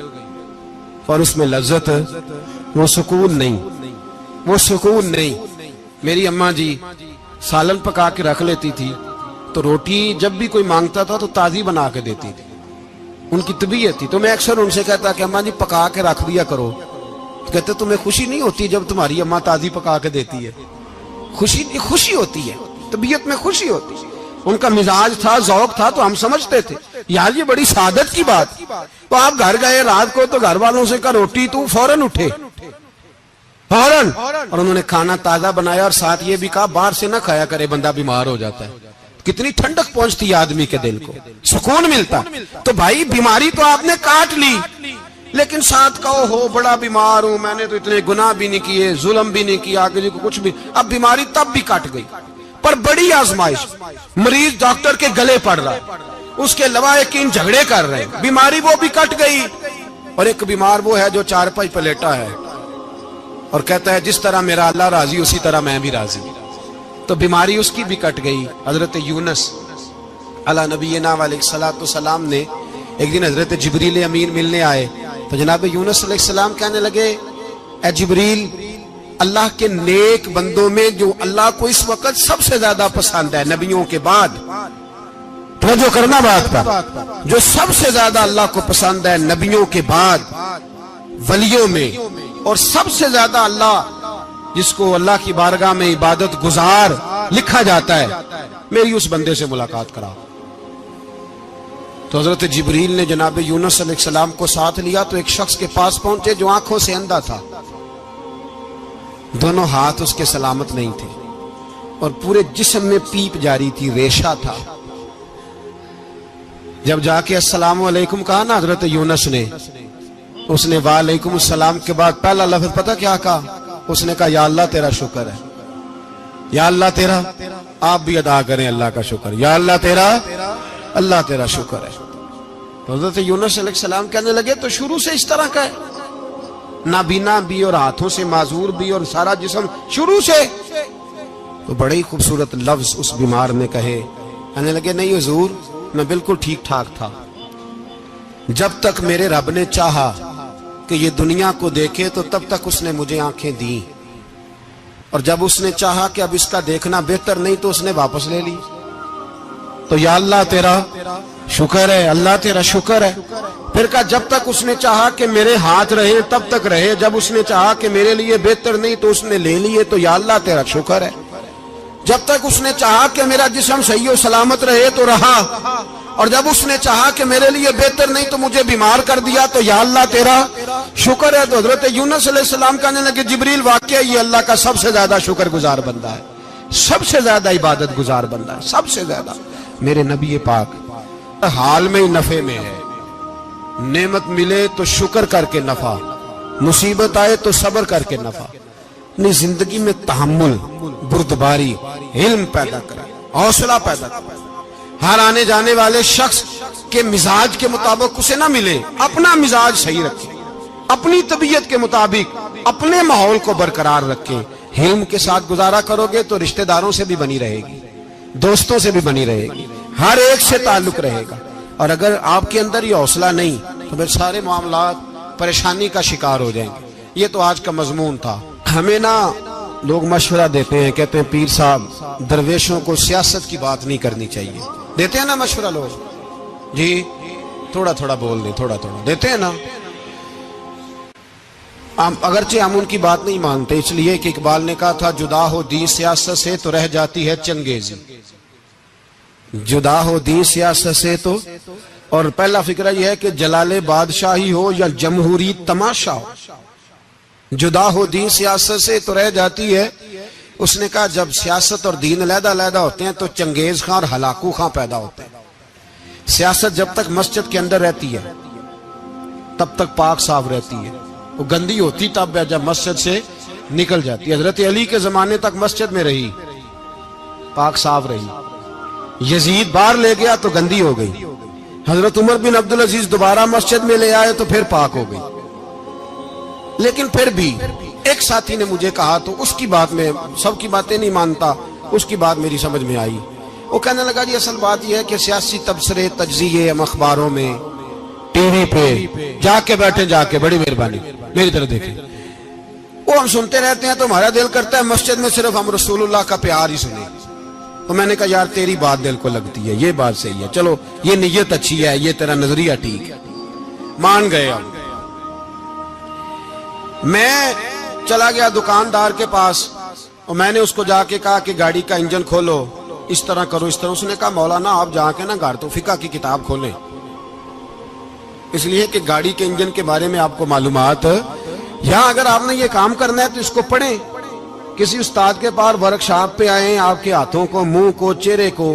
[SPEAKER 1] اور اس میں لذت، وہ سکون نہیں، وہ سکون نہیں. میری اماں جی سالن پکا کے رکھ لیتی تھی تو روٹی جب بھی کوئی مانگتا تھا تو تازی بنا کے دیتی تھی، ان کی طبیعت تھی. تو میں اکثر ان سے کہتا کہ اماں جی پکا کے رکھ دیا کرو. تو کہتے تمہیں خوشی نہیں ہوتی جب تمہاری اماں تازی پکا کے دیتی ہے؟ خوشی ہوتی ہے، طبیعت میں خوشی ہوتی ہے. ان کا مزاج تھا، ذوق تھا، تو ہم سمجھتے تھے یار یہ بڑی سعادت کی بات. تو آپ گھر گئے رات کو تو گھر والوں سے کہا روٹی، تو فوراً اٹھے، فوراً، اور انہوں نے کھانا تازہ بنایا اور ساتھ یہ بھی کہا باہر سے نہ کھایا کرے بندہ بیمار ہو جاتا ہے. کتنی ٹھنڈک پہنچتی ہے آدمی کے دل کو، سکون ملتا. تو بھائی بیماری تو آپ نے کاٹ لی، لیکن ساتھ کہو ہو بڑا بیمار ہوں، میں نے تو اتنے گناہ بھی نہیں کیے، ظلم بھی نہیں کیا، کسی کو کچھ بھی. اب بیماری تب بھی کٹ گئی، پر بڑی آزمائش، مریض ڈاکٹر کے گلے پڑ رہا ہے، اس کے لواحقین جھگڑے کر رہے ہیں، بیماری وہ بھی کٹ گئی. اور ایک بیمار وہ ہے جو چارپائی پہ لیٹا ہے اور کہتا ہے جس طرح میرا اللہ راضی اسی طرح میں بھی راضی. تو بیماری اس کی بھی کٹ گئی. حضرت یونس علی نبینا علیہ الصلوۃ والسلام نے ایک دن حضرت جبریل امین ملنے آئے تو جناب یونس علیہ السلام کہنے لگے اے جبریل، اللہ کے نیک بندوں میں جو اللہ کو اس وقت سب سے زیادہ پسند ہے نبیوں کے بعد، توجہ کرنا بات پر، جو سب سے زیادہ اللہ کو پسند ہے نبیوں کے بعد ولیوں میں، اور سب سے زیادہ اللہ جس کو اللہ کی بارگاہ میں عبادت گزار لکھا جاتا ہے، میری اس بندے سے ملاقات کرا۔ تو حضرت جبریل نے جناب یونس علیہ السلام کو ساتھ لیا تو ایک شخص کے پاس پہنچے جو آنکھوں سے اندھا تھا، دونوں ہاتھ اس کے سلامت نہیں تھے اور پورے جسم میں پیپ جاری تھی، ریشہ تھا۔ جب جا کے السلام علیکم کہا نا حضرت یونس نے، اس نے وعلیکم السلام کے بعد پہلا لفظ پتہ کیا کہا؟ اس نے کہا یا اللہ تیرا شکر ہے، یا اللہ تیرا، آپ بھی ادا کریں اللہ کا شکر، یا اللہ تیرا، اللہ تیرا شکر ہے۔ تو حضرت یونس علیہ السلام کہنے لگے تو شروع سے اس طرح کا ہے، نابینا بھی اور ہاتھوں سے معذور بھی اور سارا جسم شروع سے؟ تو بڑے ہی خوبصورت لفظ اس بیمار نے کہے، کہنے لگے نہیں حضور، میں بالکل ٹھیک ٹھاک تھا، جب تک میرے رب نے چاہا کہ یہ دنیا کو دیکھے تو تب تک اس نے مجھے آنکھیں دی، اور جب اس نے چاہا کہ اب اس کا دیکھنا بہتر نہیں تو اس نے واپس لے لی۔ تو یا اللہ تیرا شکر ہے، اللہ تیرا شکر ہے۔ پھر کہا جب تک اس نے چاہا کہ میرے ہاتھ رہے تب تک رہے، جب اس نے چاہا کہ میرے لیے بہتر نہیں تو اس نے لے لیے، تو یا اللہ تیرا شکر ہے۔ جب تک اس نے چاہا کہ میرا جسم صحیح و سلامت رہے تو رہا، اور جب اس نے چاہا کہ میرے لیے بہتر نہیں تو مجھے بیمار کر دیا، تو یا اللہ تیرا شکر ہے۔ تو حضرت یونس علیہ السلام کہنے لگے جبریل واقعہ یہ اللہ کا سب سے زیادہ شکر گزار بندہ ہے، سب سے زیادہ عبادت گزار بندہ ہے، سب سے زیادہ۔ میرے نبی پاک حال میں ہی نفع میں ہے، نعمت ملے تو شکر کر کے نفع، مصیبت آئے تو صبر کر کے نفع، اپنی زندگی میں تحمل، بردباری، علم پیدا کرے، حوصلہ پیدا کرے۔ ہر آنے جانے والے شخص کے مزاج کے مطابق اسے نہ ملے، اپنا مزاج صحیح رکھے، اپنی طبیعت کے مطابق اپنے ماحول کو برقرار رکھے۔ علم کے ساتھ گزارا کرو گے تو رشتہ داروں سے بھی بنی رہے گی، دوستوں سے بھی بنی رہے گی، ہر ایک سے تعلق رہے گا۔ اور اگر آپ کے اندر یہ حوصلہ نہیں تو پھر سارے معاملات پریشانی کا شکار ہو جائیں گے۔ یہ تو آج کا مضمون تھا۔ ہمیں نا لوگ مشورہ دیتے ہیں، کہتے ہیں پیر صاحب درویشوں کو سیاست کی بات نہیں کرنی چاہیے، دیتے ہیں نا مشورہ لوگ، جی تھوڑا تھوڑا بول دیں، تھوڑا تھوڑا دیتے ہیں نا۔ اگرچہ ہم ان کی بات نہیں مانتے، اس لیے کہ اقبال نے کہا تھا جدا ہو دین سیاست سے تو رہ جاتی ہے چنگیزی، جدا ہو دین سیاست سے تو۔ اور پہلا فکرہ یہ ہے کہ جلال بادشاہی ہو یا جمہوری تماشا ہو، جدا ہو دین سیاست سے تو رہ جاتی ہے۔ اس نے کہا جب سیاست اور دین علیحدہ علیحدہ ہوتے ہیں تو چنگیز خان اور ہلاکو خان پیدا ہوتے ہیں۔ سیاست جب تک مسجد کے اندر رہتی ہے تب تک پاک صاف رہتی ہے، وہ گندی ہوتی تب ہے جب مسجد سے نکل جاتی ہے۔ حضرت علی کے زمانے تک مسجد میں رہی، پاک صاف رہی، یزید باہر لے گیا تو گندی ہو گئی، حضرت عمر بن عبدالعزیز دوبارہ مسجد میں لے آئے تو پھر پاک ہو گئی۔ لیکن پھر بھی ایک ساتھی نے مجھے کہا تو اس کی بات میں، سب کی باتیں نہیں مانتا، اس کی بات میری سمجھ میں آئی۔ وہ کہنے لگا جی اصل بات یہ ہے کہ سیاسی تبصرے تجزیے ہم اخباروں میں ٹی وی پہ جا کے بیٹھے، جا کے بڑی مہربانی میری طرف دیکھیں، وہ ہم سنتے رہتے ہیں تو ہمارا دل کرتا ہے مسجد میں صرف ہم رسول اللہ کا پیار ہی سنیں۔ تو میں نے کہا یار تیری بات دل کو لگتی ہے، یہ بات صحیح ہے، چلو یہ نیت اچھی ہے، یہ تیرا نظریہ ٹھیک ہے، مان گئے ہم۔ میں چلا گیا دکاندار کے پاس اور میں نے اس کو جا کے کہا کہ گاڑی کا انجن کھولو، اس طرح کرو، اس طرح۔ اس نے کہا مولانا آپ جا کے نا گھر تو فقہ کی کتاب کھولیں، اس لیے کہ گاڑی کے انجن کے بارے میں آپ کو معلومات، یہاں اگر آپ نے یہ کام کرنا ہے تو اس کو پڑھیں، کسی استاد کے پاس ورکشاپ پہ آئیں، آپ کے ہاتھوں کو، منہ کو، چہرے کو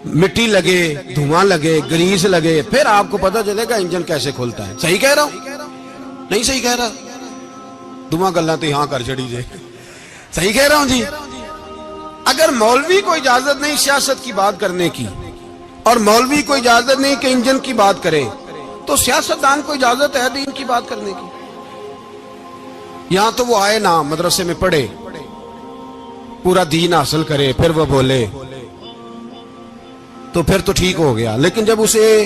[SPEAKER 1] مٹی لگے، دھواں لگے، گریس لگے، پھر آپ کو پتہ چلے گا انجن کیسے کھلتا ہے۔ صحیح کہہ رہا ہوں؟ نہیں صحیح کہہ رہا؟ دعا گلہ تو یہاں کر چڑی جائے، صحیح کہہ رہا ہوں جی۔ اگر مولوی کو اجازت نہیں سیاست کی بات کرنے کی اور مولوی کو اجازت نہیں کہ انجن کی بات کرے تو سیاستدان کو اجازت ہے دین کی بات کرنے کی؟ یہاں تو وہ آئے نا مدرسے میں پڑھے، پورا دین حاصل کرے، پھر وہ بولے تو پھر تو ٹھیک ہو گیا۔ لیکن جب اسے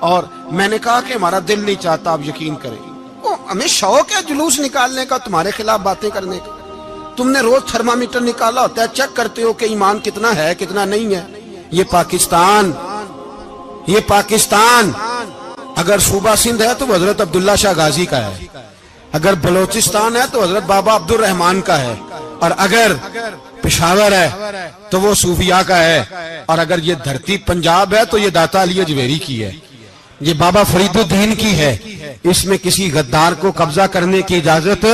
[SPEAKER 1] اور میں نے کہا کہ ہمارا دل نہیں چاہتا، آپ یقین کریں، ہمیں شوق ہے جلوس نکالنے کا، تمہارے خلاف باتیں کرنے کا۔ تم نے روز تھرمامیٹر نکالا ہوتا ہے، چیک کرتے ہو کہ ایمان کتنا ہے کتنا نہیں ہے۔ یہ پاکستان اگر صوبہ سندھ ہے تو وہ حضرت عبداللہ شاہ غازی کا ہے، اگر بلوچستان ہے تو حضرت بابا عبد الرحمان کا ہے، اور اگر پشاور ہے تو وہ صوفیاء کا ہے، اور اگر یہ دھرتی پنجاب ہے تو یہ داتا علی اجویری کی ہے، یہ بابا فرید الدین کی ہے۔ اس میں کسی غدار کو قبضہ کرنے کی اجازت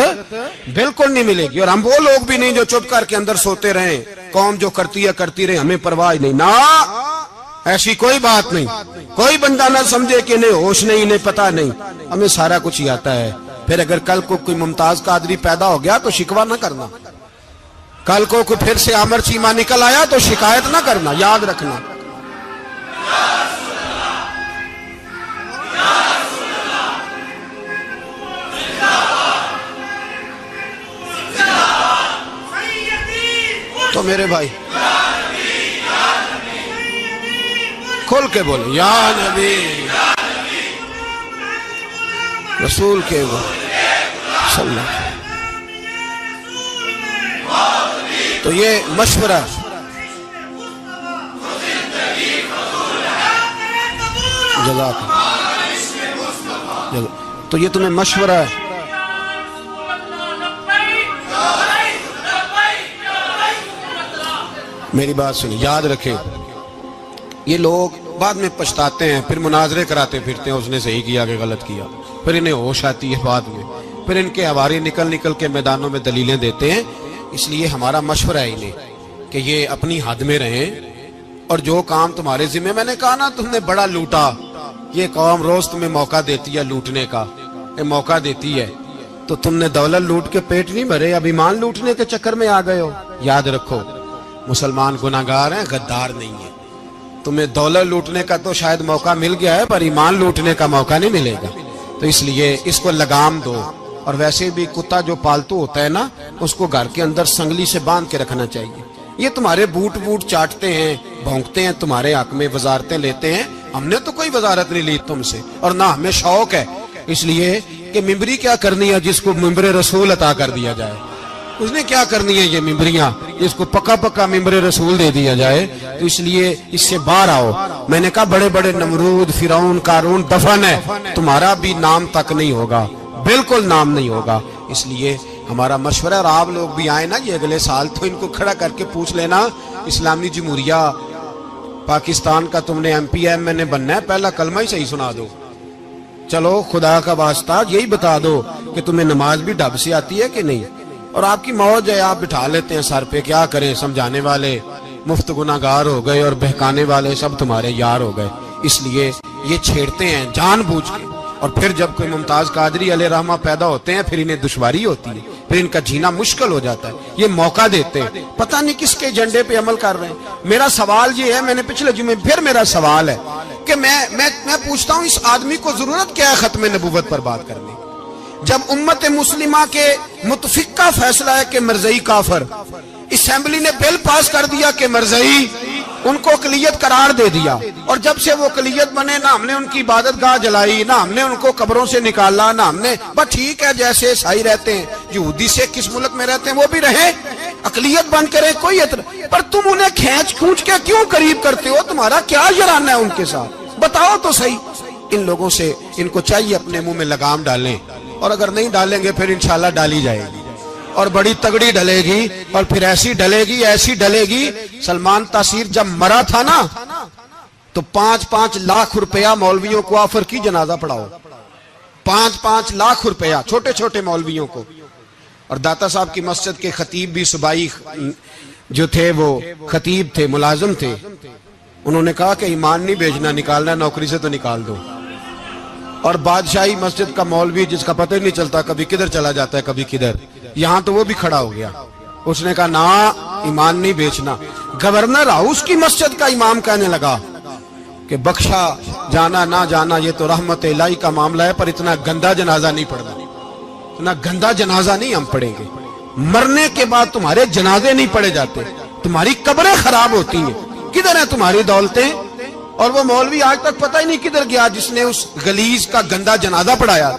[SPEAKER 1] بالکل نہیں ملے گی، اور ہم وہ لوگ بھی نہیں جو چپ کر کے اندر سوتے رہیں، قوم جو کرتی ہے کرتی رہے، ہمیں پرواہ نہیں، نہ ایسی کوئی بات نہیں۔ کوئی بندہ نہ سمجھے کہ انہیں ہوش نہیں، انہیں پتہ نہیں، ہمیں سارا کچھ ہی آتا ہے۔ پھر اگر کل کو کوئی ممتاز قادری پیدا ہو گیا تو شکوہ نہ کرنا، کل کو کوئی پھر سے عامر چیمہ نکل آیا تو شکایت نہ کرنا، یاد رکھنا۔ تو میرے بھائی کھل کے بولے یا نبی رسول کے صلی اللہ۔ تو یہ مشورہ، جزاک اللہ، تو یہ تمہیں مشورہ ہے۔ میری بات سنیں، یاد رکھیں، یہ لوگ بعد میں پچھتاتے ہیں، پھر مناظرے کراتے پھرتے ہیں، اس نے صحیح کیا کہ غلط کیا، پھر انہیں ہوش آتی ہے بعد میں، پھر ان کے ہواری نکل نکل کے میدانوں میں دلیلیں دیتے ہیں۔ اس لیے ہمارا مشورہ ہے انہیں کہ یہ اپنی حد میں رہیں، اور جو کام تمہارے ذمہ، میں نے کہا نا تم نے بڑا لوٹا، یہ قوم روز تمہیں موقع دیتی ہے لوٹنے کا، یہ موقع دیتی ہے، تو تم نے دولت لوٹ کے پیٹ نہیں بھرے، اب ایمان لوٹنے کے چکر میں آ گئے ہو۔ یاد رکھو، مسلمان گناہگار ہیں، غدار نہیں ہیں۔ تمہیں دولت لوٹنے کا تو شاید موقع مل گیا ہے، پر ایمان لوٹنے کا موقع نہیں ملے گا، تو اس لیے اس کو لگام دو۔ اور ویسے بھی کتا جو پالتو ہوتا ہے نا، اس کو گھر کے اندر سنگلی سے باندھ کے رکھنا چاہیے۔ یہ تمہارے بوٹ چاٹتے ہیں، بھونکتے ہیں، تمہارے حق میں وزارتیں لیتے ہیں، ہم نے تو کوئی وزارت نہیں لی تم سے، اور نہ ہمیں شوق ہے، اس لیے کہ ممبری کیا کرنی ہے جس کو ممبر رسول عطا کر دیا جائے، اس نے کیا کرنی ہے یہ ممبریاں جس کو پکا ممبر رسول دے دیا جائے، تو اس لیے اس سے باہر آؤ۔ میں نے کہا بڑے بڑے نمرود، فرعون، قارون دفن ہے، تمہارا بھی نام تک نہیں ہوگا، بالکل نام نہیں ہوگا۔ اس لیے ہمارا مشورہ، اور آپ لوگ بھی آئے نا یہ اگلے سال، تو ان کو کھڑا کر کے پوچھ لینا، اسلامی جمہوریہ پاکستان کا تم نے ایم پی ایم نے بننا ہے، پہلا کلمہ ہی صحیح سنا دو، چلو خدا کا واسطہ یہی بتا دو کہ تمہیں نماز بھی ڈھب سے آتی ہے کہ نہیں، اور آپ کی موج ہے، آپ بٹھا لیتے ہیں سر پہ، کیا کریں، سمجھانے والے مفت گناہگار ہو گئے اور بہکانے والے سب تمہارے یار ہو گئے۔ اس لیے یہ چھیڑتے ہیں جان بوجھ کے، اور پھر جب کوئی ممتاز قادری علیہ رحمہ پیدا ہوتے ہیں پھر انہیں دشواری ہوتی ہے، پھر ان کا جینا مشکل ہو جاتا ہے، یہ موقع دیتے ہیں، پتہ نہیں کس کے ایجنڈے پہ عمل کر رہے ہیں۔ میرا سوال یہ ہے، میں نے پچھلے جمعے پھر میرا سوال ہے کہ میں پوچھتا ہوں، اس آدمی کو ضرورت کیا ہے ختم نبوت پر بات کرنے؟ جب امت مسلمہ کے متفق کا فیصلہ ہے کہ مرزائی کافر، اسمبلی نے بل پاس کر دیا کہ مرزائی، ان کو اقلیت قرار دے دیا، اور جب سے وہ اقلیت بنے نہ ہم نے ان کی عبادت گاہ جلائی، نہ ہم نے ان کو قبروں سے نکالا، نہ ہم نے، بس ٹھیک ہے جیسے عیسائی رہتے ہیں، یہودی سے کس ملک میں رہتے ہیں وہ بھی رہیں، اقلیت بن کے رہے، کوئی اعتراض، پر تم انہیں کھینچ کے کیوں قریب کرتے ہو؟ تمہارا کیا یارانہ ہے ان کے ساتھ؟ بتاؤ تو صحیح۔ ان لوگوں سے ان کو چاہیے اپنے منہ میں لگام ڈالیں، اور اگر نہیں ڈالیں گے پھر انشاءاللہ ڈالی جائے گی، اور بڑی تگڑی ڈلے گی، اور پھر ایسی ڈلے گی۔ سلمان تاثیر جب مرا تھا نا تو 5-5 لاکھ روپیہ مولویوں کو آفر کی جنازہ پڑھاؤ، 5-5 لاکھ روپیہ چھوٹے چھوٹے مولویوں کو۔ اور داتا صاحب کی مسجد کے خطیب بھی صوبائی جو تھے، وہ خطیب تھے، ملازم تھے، انہوں نے کہا کہ ایمان نہیں بیچنا، نکالنا نوکری سے تو نکال دو۔ اور بادشاہی مسجد کا مولوی جس کا پتہ ہی نہیں چلتا، کبھی کدھر چلا جاتا ہے کبھی کدھر، یہاں تو وہ بھی کھڑا ہو گیا، اس نے کہا نا ایمان نہیں بیچنا۔ گورنر ہاؤس کی مسجد کا امام کہنے لگا کہ بخشا جانا نہ جانا یہ تو رحمت الہی کا معاملہ ہے، پر اتنا گندا جنازہ نہیں پڑھنا، اتنا گندا جنازہ نہیں ہم پڑھیں گے، مرنے کے بعد تمہارے جنازے نہیں پڑھے جاتے، تمہاری قبریں خراب ہوتی ہیں، کدھر ہیں تمہاری دولتیں؟ اور وہ مولوی آج تک پتہ ہی نہیں کدھر گیا جس نے اس غلیظ کا گندا جنازہ پڑھایا.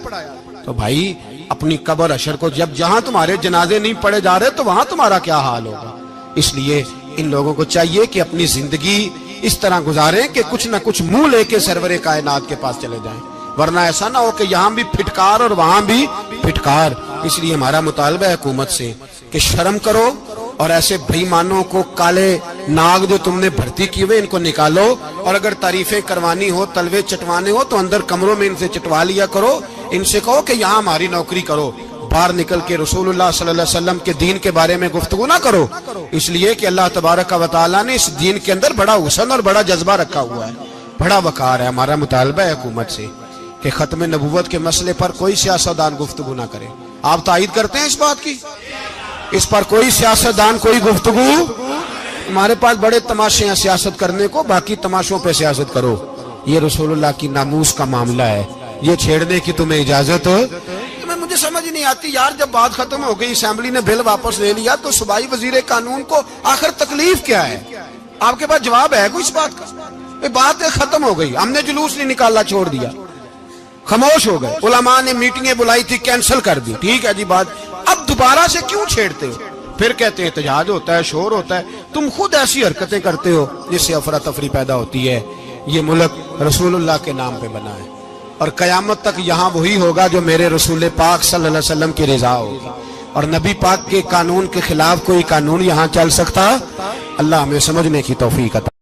[SPEAKER 1] تو بھائی اپنی قبر حشر کو جب جہاں تمہارے جنازے نہیں پڑھے جا رہے تو وہاں تمہارا کیا حال ہوگا. اس لیے ان لوگوں کو چاہیے کہ اپنی زندگی اس طرح گزاریں کہ کچھ نہ کچھ منہ لے کے سرور کائنات کے پاس چلے جائیں، ورنہ ایسا نہ ہو کہ یہاں بھی پھٹکار اور وہاں بھی پھٹکار. اس لیے ہمارا مطالبہ ہے حکومت سے کہ شرم کرو اور ایسے بھائی مانوں کو، کالے ناگ جو تم نے بھرتی کی ہوئے ان کو نکالو، اور اگر تعریفیں کروانی ہو، تلوے چٹوانے ہو تو اندر کمروں میں ان سے چٹوا لیا کرو. ان سے کہو کہ یہاں ہماری نوکری کرو، باہر نکل کے رسول اللہ صلی اللہ علیہ وسلم کے دین کے بارے میں گفتگو نہ کرو. اس لیے کہ اللہ تبارک و تعالیٰ نے اس دین کے اندر بڑا حسن اور بڑا جذبہ رکھا ہوا ہے، بڑا وقار ہے. ہمارا مطالبہ ہے حکومت سے کہ ختم نبوت کے مسئلے پر کوئی سیاستدان گفتگو نہ کرے. آپ تائید کرتے ہیں اس بات کی؟ اس پر کوئی سیاستدان کوئی گفتگو. ہمارے پاس بڑے تماشے ہیں سیاست کرنے کو، باقی تماشوں پہ سیاست کرو. یہ رسول اللہ کی ناموس کا معاملہ ہے، یہ چھیڑنے کی تمہیں اجازت. مجھے سمجھ نہیں آتی یار، جب بات ختم ہو گئی، اسمبلی نے بل واپس لے لیا، تو صوبائی وزیر قانون کو آخر تکلیف کیا ہے؟ آپ کے پاس جواب ہے کوئی اس بات کا؟ بات ختم ہو گئی، ہم نے جلوس نہیں نکالنا، چھوڑ دیا، خاموش ہو گئے. علماء نے میٹنگیں بلائی تھی، کینسل کر دی، ٹھیک ہے جی بات. اب دوبارہ سے کیوں چھیڑتے ہو؟ پھر کہتے ہیں احتجاج ہوتا ہے، شور ہوتا ہے. تم خود ایسی حرکتیں کرتے ہو جس سے افراتفری پیدا ہوتی ہے. یہ ملک رسول اللہ کے نام پہ بنا ہے، اور قیامت تک یہاں وہی ہوگا جو میرے رسول پاک صلی اللہ علیہ وسلم کی رضا ہوگی، اور نبی پاک کے قانون کے خلاف کوئی قانون یہاں چل سکتا؟ اللہ ہمیں سمجھنے کی توفیق عطا